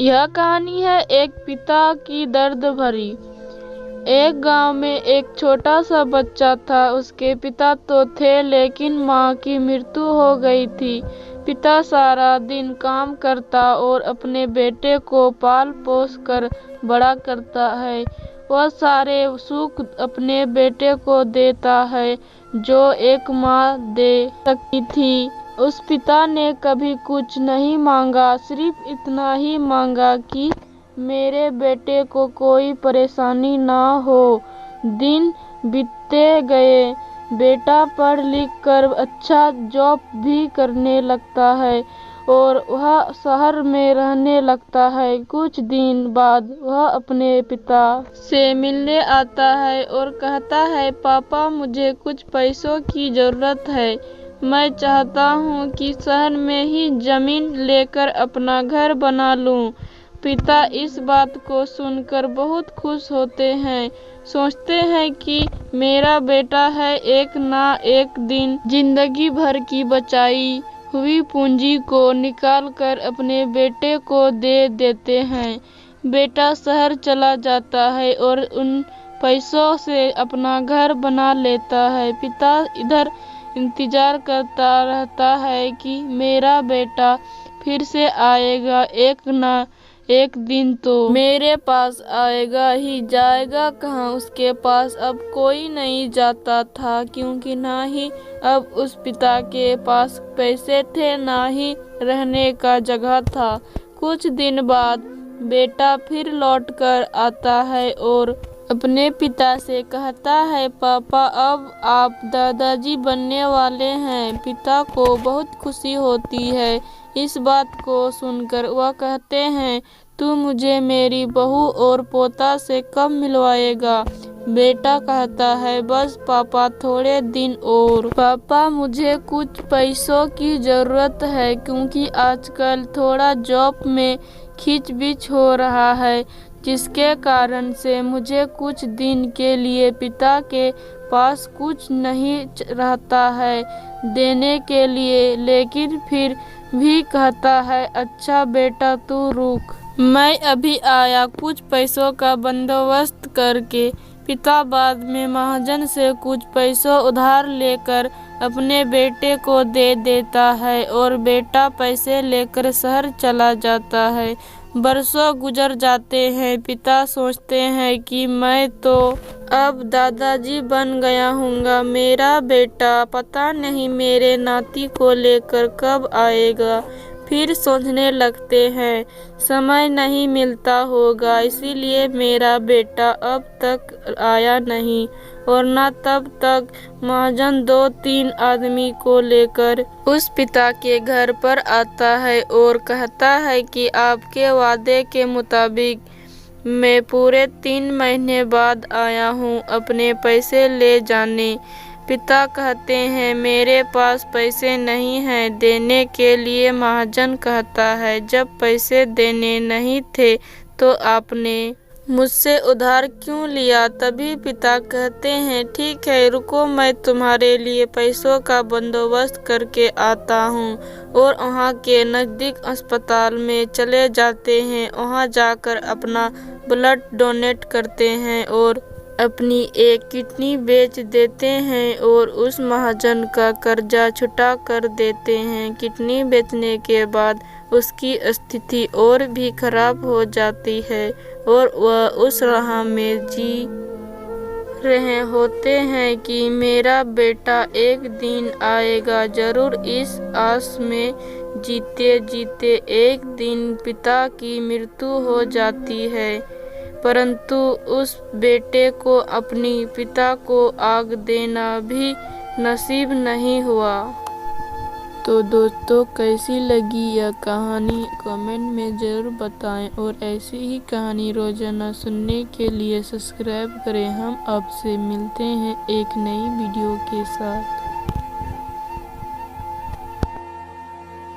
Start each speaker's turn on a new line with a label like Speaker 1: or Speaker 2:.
Speaker 1: यह कहानी है एक पिता की दर्द भरी। एक गांव में एक छोटा सा बच्चा था। उसके पिता तो थे लेकिन माँ की मृत्यु हो गई थी। पिता सारा दिन काम करता और अपने बेटे को पाल पोस कर बड़ा करता है। वह सारे सुख अपने बेटे को देता है जो एक माँ दे सकती थी। उस पिता ने कभी कुछ नहीं मांगा, सिर्फ इतना ही मांगा कि मेरे बेटे को कोई परेशानी ना हो। दिन बीतते गए। बेटा पढ़ लिख कर अच्छा जॉब भी करने लगता है और वह शहर में रहने लगता है। कुछ दिन बाद वह अपने पिता से मिलने आता है और कहता है, पापा मुझे कुछ पैसों की जरूरत है। मैं चाहता हूँ कि शहर में ही जमीन लेकर अपना घर बना लूँ। पिता इस बात को सुनकर बहुत खुश होते हैं। सोचते हैं कि मेरा बेटा है, एक ना एक दिन जिंदगी भर की बचाई हुई पूंजी को निकाल कर अपने बेटे को दे देते हैं। बेटा शहर चला जाता है और उन पैसों से अपना घर बना लेता है। पिता इधर इंतजार करता रहता है कि मेरा बेटा फिर से आएगा, एक ना एक दिन तो मेरे पास आएगा ही। जाएगा कहाँ? उसके पास अब कोई नहीं जाता था, क्योंकि ना ही अब उस पिता के पास पैसे थे, ना ही रहने का जगह था। कुछ दिन बाद बेटा फिर लौट कर आता है और अपने पिता से कहता है, पापा अब आप दादाजी बनने वाले हैं। पिता को बहुत खुशी होती है। इस बात को सुनकर वह कहते हैं, तू मुझे मेरी बहू और पोता से कब मिलवाएगा? बेटा कहता है, बस पापा थोड़े दिन और। पापा मुझे कुछ पैसों की जरूरत है, क्योंकि आजकल थोड़ा जॉब में खींचबीच हो रहा है, जिसके कारण से मुझे कुछ दिन के लिए पिता के पास कुछ नहीं रहता है देने के लिए। लेकिन फिर भी कहता है, अच्छा बेटा तू रुक, मैं अभी आया कुछ पैसों का बंदोबस्त करके। पिता बाद में महाजन से कुछ पैसों उधार लेकर अपने बेटे को दे देता है और बेटा पैसे लेकर शहर चला जाता है। बरसों गुजर जाते हैं। पिता सोचते हैं कि मैं तो अब दादाजी बन गया हूँगा, मेरा बेटा पता नहीं मेरे नाती को लेकर कब आएगा। फिर सोचने लगते हैं, समय नहीं मिलता होगा, इसीलिए मेरा बेटा अब तक आया नहीं। और न तब तक महाजन 2-3 आदमी को लेकर उस पिता के घर पर आता है और कहता है कि आपके वादे के मुताबिक मैं पूरे 3 महीने बाद आया हूँ अपने पैसे ले जाने। पिता कहते हैं, मेरे पास पैसे नहीं हैं देने के लिए। महाजन कहता है, जब पैसे देने नहीं थे तो आपने मुझसे उधार क्यों लिया? तभी पिता कहते हैं, ठीक है रुको, मैं तुम्हारे लिए पैसों का बंदोबस्त करके आता हूँ। और वहाँ के नज़दीक अस्पताल में चले जाते हैं। वहाँ जाकर अपना ब्लड डोनेट करते हैं और अपनी एक किडनी बेच देते हैं और उस महाजन का कर्जा छुटा कर देते हैं। किडनी बेचने के बाद उसकी स्थिति और भी खराब हो जाती है और वह उस राह में जी रहे होते हैं कि मेरा बेटा एक दिन आएगा जरूर। इस आस में जीते जीते एक दिन पिता की मृत्यु हो जाती है, परंतु उस बेटे को अपनी पिता को आग देना भी नसीब नहीं हुआ। तो दोस्तों, कैसी लगी यह कहानी कमेंट में ज़रूर बताएं और ऐसी ही कहानी रोजाना सुनने के लिए सब्सक्राइब करें। हम आपसे मिलते हैं एक नई वीडियो के साथ।